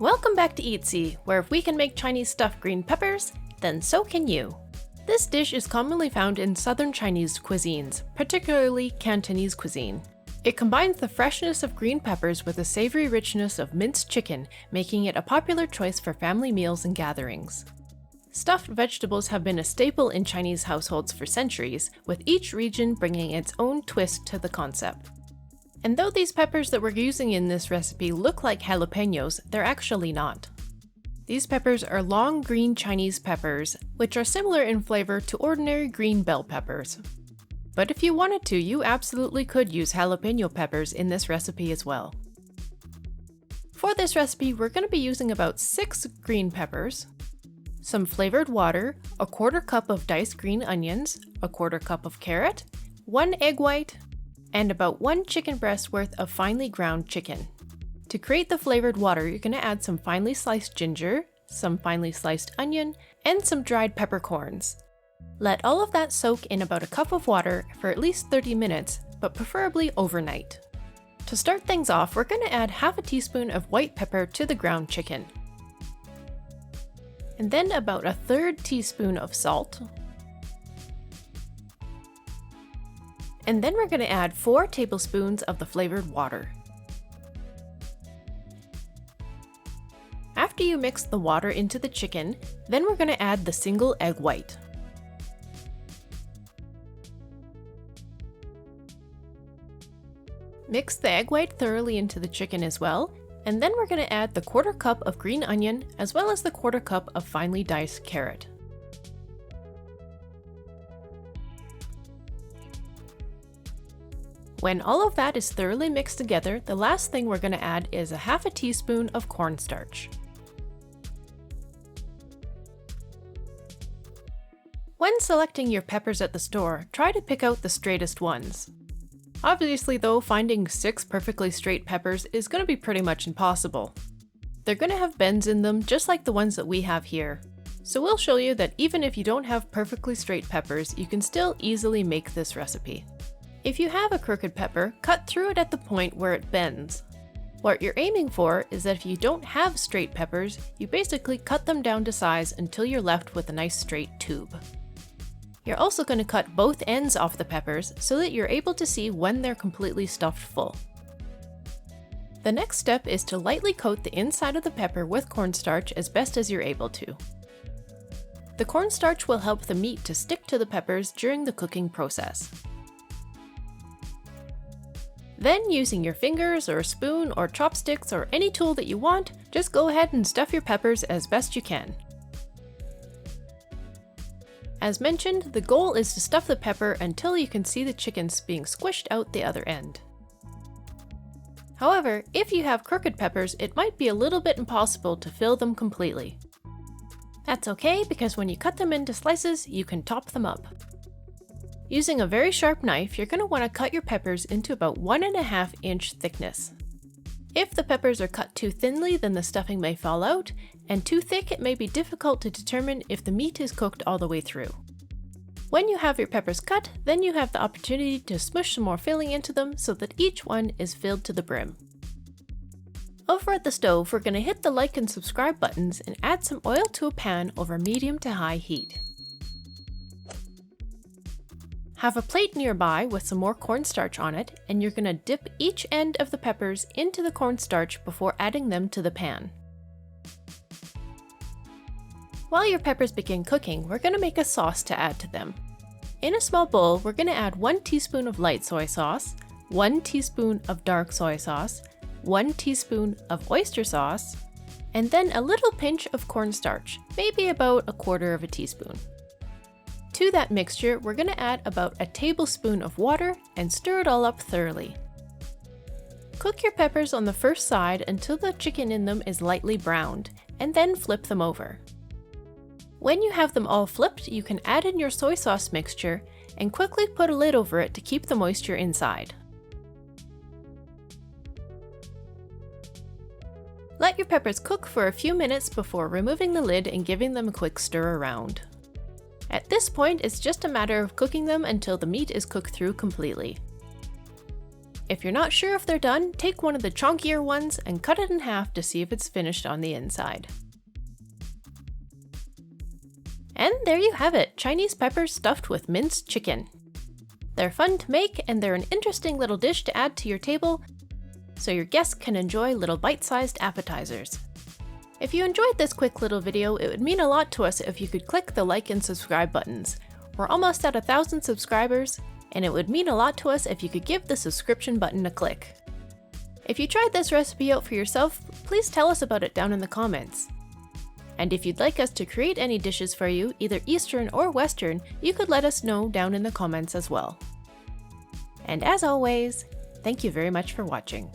Welcome back to Eatsy, where if we can make Chinese stuffed green peppers, then so can you. This dish is commonly found in southern Chinese cuisines, particularly Cantonese cuisine. It combines the freshness of green peppers with the savory richness of minced chicken, making it a popular choice for family meals and gatherings. Stuffed vegetables have been a staple in Chinese households for centuries, with each region bringing its own twist to the concept. And though these peppers that we're using in this recipe look like jalapenos, they're actually not. These peppers are long green Chinese peppers, which are similar in flavor to ordinary green bell peppers. But if you wanted to, you absolutely could use jalapeno peppers in this recipe as well. For this recipe, we're going to be using about 6 green peppers, some flavored water, a 1/4 cup of diced green onions, a 1/4 cup of carrot, 1 egg white, and about 1 chicken breast worth of finely ground chicken. To create the flavored water, you're going to add some finely sliced ginger, some finely sliced onion, and some dried peppercorns. Let all of that soak in about a cup of water for at least 30 minutes, but preferably overnight. To start things off, we're going to add 1/2 teaspoon of white pepper to the ground chicken. And then about a 1/3 teaspoon of salt. And then we're going to add 4 tablespoons of the flavored water. After you mix the water into the chicken, then we're going to add the single egg white. Mix the egg white thoroughly into the chicken as well, and then we're going to add the 1/4 cup of green onion as well as the 1/4 cup of finely diced carrot. When all of that is thoroughly mixed together, the last thing we're going to add is a 1/2 teaspoon of cornstarch. When selecting your peppers at the store, try to pick out the straightest ones. Obviously though, finding 6 perfectly straight peppers is going to be pretty much impossible. They're going to have bends in them just like the ones that we have here. So we'll show you that even if you don't have perfectly straight peppers, you can still easily make this recipe. If you have a crooked pepper, cut through it at the point where it bends. What you're aiming for is that if you don't have straight peppers, you basically cut them down to size until you're left with a nice straight tube. You're also going to cut both ends off the peppers so that you're able to see when they're completely stuffed full. The next step is to lightly coat the inside of the pepper with cornstarch as best as you're able to. The cornstarch will help the meat to stick to the peppers during the cooking process. Then, using your fingers or a spoon or chopsticks or any tool that you want, just go ahead and stuff your peppers as best you can. As mentioned, the goal is to stuff the pepper until you can see the chickens being squished out the other end. However, if you have crooked peppers, it might be a little bit impossible to fill them completely. That's okay, because when you cut them into slices, you can top them up. Using a very sharp knife, you're going to want to cut your peppers into about 1.5 inch thickness. If the peppers are cut too thinly, then the stuffing may fall out, and too thick, it may be difficult to determine if the meat is cooked all the way through. When you have your peppers cut, then you have the opportunity to smush some more filling into them so that each one is filled to the brim. Over at the stove, we're going to hit the like and subscribe buttons and add some oil to a pan over medium to high heat. Have a plate nearby with some more cornstarch on it, and you're going to dip each end of the peppers into the cornstarch before adding them to the pan. While your peppers begin cooking, we're going to make a sauce to add to them. In a small bowl, we're going to add 1 teaspoon of light soy sauce, 1 teaspoon of dark soy sauce, 1 teaspoon of oyster sauce, and then a little pinch of cornstarch, maybe about a 1/4 teaspoon. To that mixture, we're going to add about a tablespoon of water and stir it all up thoroughly. Cook your peppers on the first side until the chicken in them is lightly browned, and then flip them over. When you have them all flipped, you can add in your soy sauce mixture and quickly put a lid over it to keep the moisture inside. Let your peppers cook for a few minutes before removing the lid and giving them a quick stir around. At this point, it's just a matter of cooking them until the meat is cooked through completely. If you're not sure if they're done, take one of the chunkier ones and cut it in half to see if it's finished on the inside. And there you have it, Chinese peppers stuffed with minced chicken. They're fun to make and they're an interesting little dish to add to your table, so your guests can enjoy little bite-sized appetizers. If you enjoyed this quick little video, it would mean a lot to us if you could click the like and subscribe buttons. We're almost at 1,000 subscribers, and it would mean a lot to us if you could give the subscription button a click. If you tried this recipe out for yourself, please tell us about it down in the comments. And if you'd like us to create any dishes for you, either Eastern or Western, you could let us know down in the comments as well. And as always, thank you very much for watching.